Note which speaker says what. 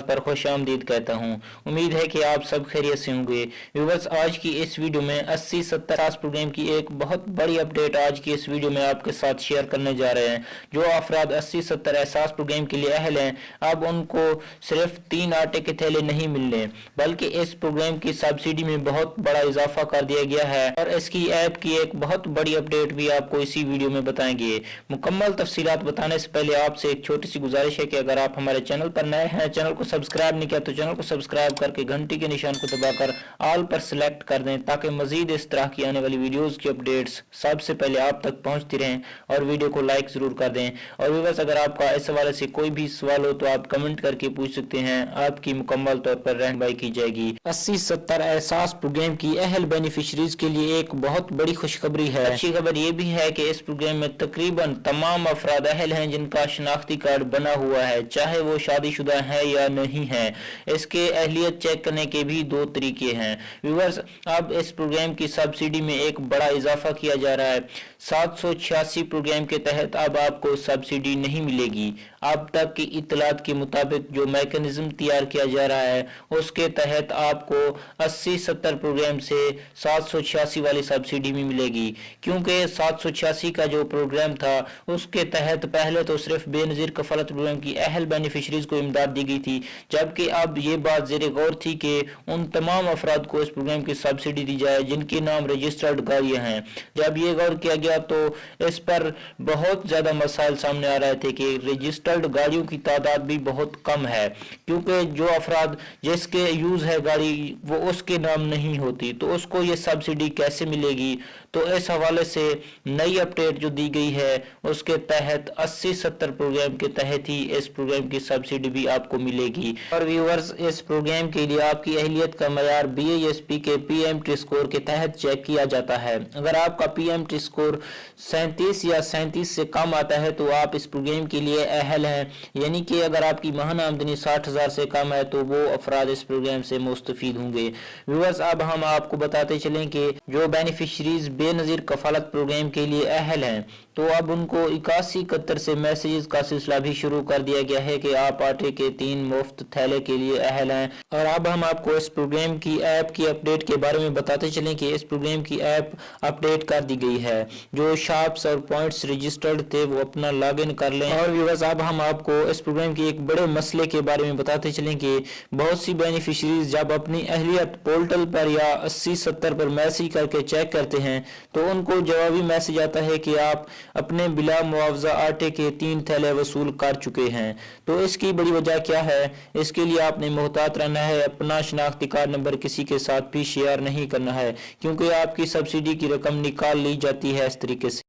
Speaker 1: पर खुशामदीद कहता हूं। उम्मीद है कि आप सब खैरियत से होंगे। व्यूअर्स, आज की इस वीडियो में 80 70 एहसास प्रोग्राम की एक बहुत बड़ी अपडेट आज की इस वीडियो में आपके साथ शेयर करने जा रहे हैं। जो अफराद 80 70 एहसास प्रोग्राम के लिए अहल हैं, अब उनको सिर्फ 3 आटे के थैले नहीं मिलने, बल्कि इस प्रोग्राम की सब्सिडी में बहुत बड़ा इजाफा कर दिया गया है और इसकी ऐप की एक बहुत बड़ी अपडेट भी आपको इसी वीडियो में बताएंगे। मुकम्मल तफसीलात बताने से पहले आपसे एक छोटी सी गुजारिश है कि अगर आप हमारे चैनल पर नए हैं, चैनल को सब्सक्राइब नहीं किया तो चैनल को सब्सक्राइब करके घंटी के निशान को दबाकर ऑल पर सिलेक्ट कर दें, ताकि मजीद इस तरह की आने वाली वीडियोस की अपडेट्स सबसे पहले आप तक पहुंचती रहें। और वीडियो को लाइक जरूर कर दें। और व्यूअर्स, अगर आपका इस हवाले से कोई भी सवाल हो तो आप कमेंट करके पूछ सकते हैं, आपकी मुकम्मल तौर पर रहनुमाई की जाएगी। 80 70 एहसास प्रोग्राम की अहल बेनिफिशरीज के लिए एक बहुत बड़ी खुशखबरी है। अच्छी खबर यह भी है कि इस प्रोग्राम में तकरीबन तमाम अफराद अहल हैं जिनका शनाख्ती कार्ड बना हुआ है, चाहे वो शादीशुदा है या नहीं है। इसके अहलियत चेक करने के भी 2 तरीके हैं। व्यूअर्स, अब इस प्रोग्राम की सब्सिडी में एक बड़ा इजाफा किया जा रहा है। 786 प्रोग्राम के तहत अब आपको सब्सिडी नहीं मिलेगी। अब तक की इतलात के मुताबिक जो मैकेनिज्म तैयार किया जा रहा है उसके तहत आपको 80 70 प्रोग्राम से 786 वाली सब्सिडी भी मिलेगी, क्योंकि 786 का जो प्रोग्राम था उसके तहत पहले तो सिर्फ बेनजीर कफालत प्रोग्राम की अहल बेनिफिशरीज को इमदाद दी गई थी, जबकि अब ये बात ज़ेरे गौर थी कि उन तमाम अफराद को इस प्रोग्राम की सब्सिडी दी जाए जिनके नाम रजिस्टर्ड गाड़ियाँ हैं। जब ये गौर किया गया तो इस पर बहुत ज़्यादा मसाइल सामने आ रहे थे कि रजिस्टर्ड गाड़ियों की तादाद भी बहुत कम है, क्योंकि जो अफराद जिसके यूज़ है गाड़ी वो उसके नाम नहीं होती, तो उसको ये सब्सिडी कैसे मिलेगी। तो इस हवाले से नई अपडेट जो दी गई है उसके तहत 80 70 प्रोग्राम के तहत ही इस प्रोग्राम की सब्सिडी भी आपको मिलेगी। और व्यूअर्स, इस प्रोग्राम के लिए आपकी अहलियत का मयार BISP के PMT स्कोर के तहत चेक किया जाता है। अगर आपका PMT स्कोर 37 या 37 से कम आता है तो आप इस प्रोग्राम के लिए अहल हैं, यानी कि अगर आपकी माहाना आमदनी 60,000 से कम है तो वो अफराद इस प्रोग्राम से मुस्तफीद होंगे। व्यूअर्स, अब हम आपको बताते चलें कि जो बेनिफिशरीज बेनजीर कफालत प्रोग्राम के लिए अहल हैं तो अब उनको 8171 से मैसेजेस का सिलसिला भी शुरू कर दिया गया है कि आप आटे के 3 मुफ्त थैले के लिए अहल हैं। और अब हम आपको इस प्रोग्राम की ऐप की अपडेट के बारे में बताते चलें कि इस प्रोग्राम की ऐप अपडेट कर दी गई है। जो शॉप्स और पॉइंट्स रजिस्टर्ड थे वो अपना लॉगिन कर लें। और व्यूअर्स, अब हम आपको इस प्रोग्राम की एक बड़े मसले के बारे में बताते चलें कि बहुत सी बेनिफिशरीज जब अपनी अहलियत पोर्टल पर या 80 70 पर मैसेज करके चेक करते हैं तो उनको जवाबी मैसेज आता है कि आप अपने बिला मुआवजा आटे के 3 थैले वसूल कर चुके हैं। तो इसकी बड़ी वजह क्या है? इसके लिए आपने मोहतात रहना है, अपना शनाख्ती कार्ड नंबर किसी के साथ भी शेयर नहीं करना है, क्योंकि आपकी सब्सिडी की रकम निकाल ली जाती है इस तरीके से।